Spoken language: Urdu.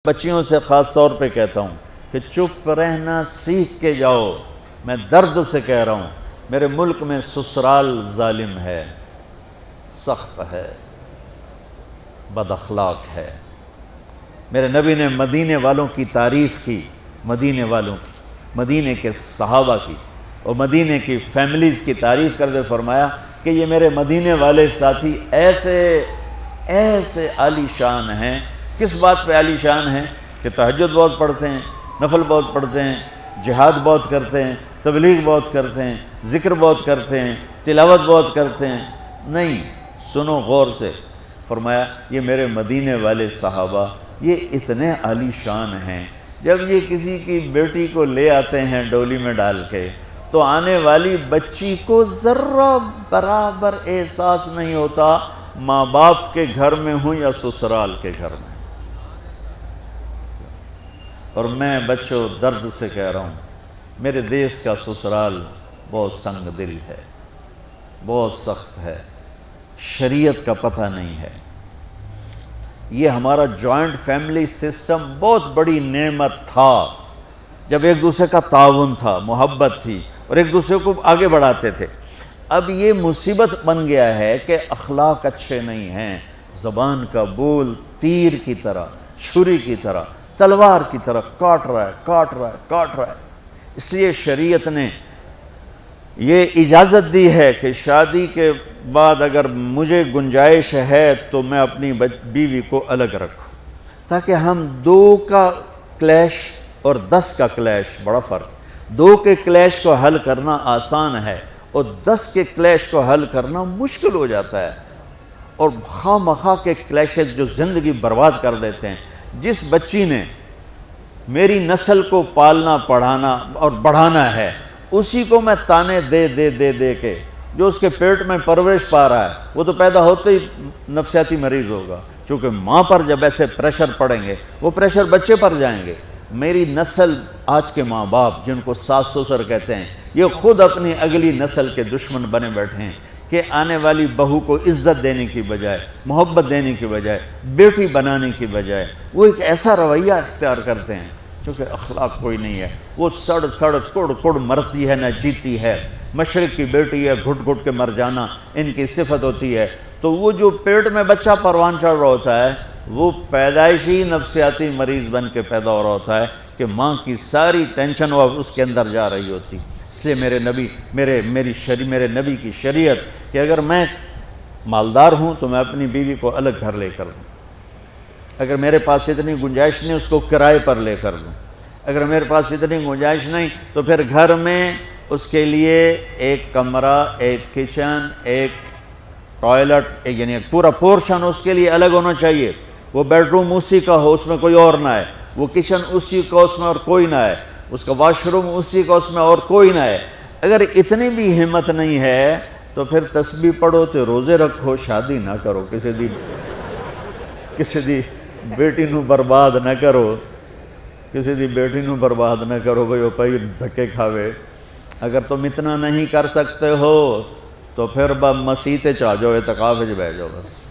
بچیوں سے خاص طور پہ کہتا ہوں کہ چپ رہنا سیکھ کے جاؤ۔ میں درد سے کہہ رہا ہوں، میرے ملک میں سسرال ظالم ہے، سخت ہے، بد اخلاق ہے۔ میرے نبی نے مدینے والوں کی تعریف کی، مدینے والوں کی، مدینے کے صحابہ کی اور مدینے کی فیملیز کی تعریف کرتے فرمایا کہ یہ میرے مدینے والے ساتھی ایسے عالی شان ہیں۔ کس بات پہ عالی شان ہیں؟ کہ تہجد بہت پڑھتے ہیں، نفل بہت پڑھتے ہیں، جہاد بہت کرتے ہیں، تبلیغ بہت کرتے ہیں، ذکر بہت کرتے ہیں، تلاوت بہت کرتے ہیں۔ نہیں، سنو غور سے، فرمایا یہ میرے مدینے والے صحابہ یہ اتنے عالی شان ہیں، جب یہ کسی کی بیٹی کو لے آتے ہیں ڈولی میں ڈال کے تو آنے والی بچی کو ذرہ برابر احساس نہیں ہوتا ماں باپ کے گھر میں ہوں یا سسرال کے گھر میں۔ اور میں بچوں درد سے کہہ رہا ہوں، میرے دیس کا سسرال بہت سنگ دل ہے، بہت سخت ہے، شریعت کا پتہ نہیں ہے۔ یہ ہمارا جوائنٹ فیملی سسٹم بہت بڑی نعمت تھا، جب ایک دوسرے کا تعاون تھا، محبت تھی اور ایک دوسرے کو آگے بڑھاتے تھے۔ اب یہ مصیبت بن گیا ہے کہ اخلاق اچھے نہیں ہیں، زبان کا بول تیر کی طرح، چھری کی طرح، تلوار کی طرح کاٹ رہا ہے۔ اس لیے شریعت نے یہ اجازت دی ہے کہ شادی کے بعد اگر مجھے گنجائش ہے تو میں اپنی بیوی کو الگ رکھوں، تاکہ ہم 2 کا کلیش اور 10 کا کلیش، بڑا فرق، 2 کے کلیش کو حل کرنا آسان ہے اور 10 کے کلیش کو حل کرنا مشکل ہو جاتا ہے، اور خواہ مخواہ کے کلیشز جو زندگی برباد کر دیتے ہیں۔ جس بچی نے میری نسل کو پالنا پڑھانا اور بڑھانا ہے، اسی کو میں تانے دے کے، جو اس کے پیٹ میں پرورش پا رہا ہے وہ تو پیدا ہوتے ہی نفسیاتی مریض ہوگا، چونکہ ماں پر جب ایسے پریشر پڑیں گے وہ پریشر بچے پر جائیں گے۔ میری نسل، آج کے ماں باپ جن کو ساس سسر کہتے ہیں، یہ خود اپنی اگلی نسل کے دشمن بنے بیٹھے ہیں کہ آنے والی بہو کو عزت دینے کی بجائے، محبت دینے کی بجائے، بیٹی بنانے کی بجائے وہ ایک ایسا رویہ اختیار کرتے ہیں چونکہ اخلاق کوئی نہیں ہے۔ وہ سڑ کڑ مرتی ہے، نہ جیتی ہے۔ مشرق کی بیٹی ہے، گھٹ گھٹ کے مر جانا ان کی صفت ہوتی ہے۔ تو وہ جو پیٹ میں بچہ پروان چڑھ رہا ہوتا ہے وہ پیدائشی نفسیاتی مریض بن کے پیدا ہو رہا ہوتا ہے کہ ماں کی ساری ٹینشن وہ اس کے اندر جا رہی ہوتی۔ اس لیے میرے نبی کی شریعت کہ اگر میں مالدار ہوں تو میں اپنی بیوی کو الگ گھر لے کر دوں، اگر میرے پاس اتنی گنجائش نہیں اس کو کرائے پر لے کر دوں، اگر میرے پاس اتنی گنجائش نہیں تو پھر گھر میں اس کے لیے ایک کمرہ، ایک کچن، ایک ٹوائلٹ، یعنی ایک پورا پورشن اس کے لیے الگ ہونا چاہیے۔ وہ بیڈ روم اسی کا ہو، اس میں کوئی اور نہ ہے، وہ کچن اسی کا، اس میں اور کوئی نہ ہے، اس کا واش روم اسی کا، اس میں اور کوئی نہ ہے۔ اگر اتنی بھی ہمت نہیں ہے تو پھر تسبیح پڑھو تو روزے رکھو، شادی نہ کرو، کسی دی بیٹی نو برباد نہ کرو، کسی دی بیٹی نو برباد نہ کرو بھئی وہ پئی دھکے کھاوے۔ اگر تم اتنا نہیں کر سکتے ہو تو پھر مسیح تے چاہ جاؤ، اعتکاف وچ بیٹھ جاؤ بس۔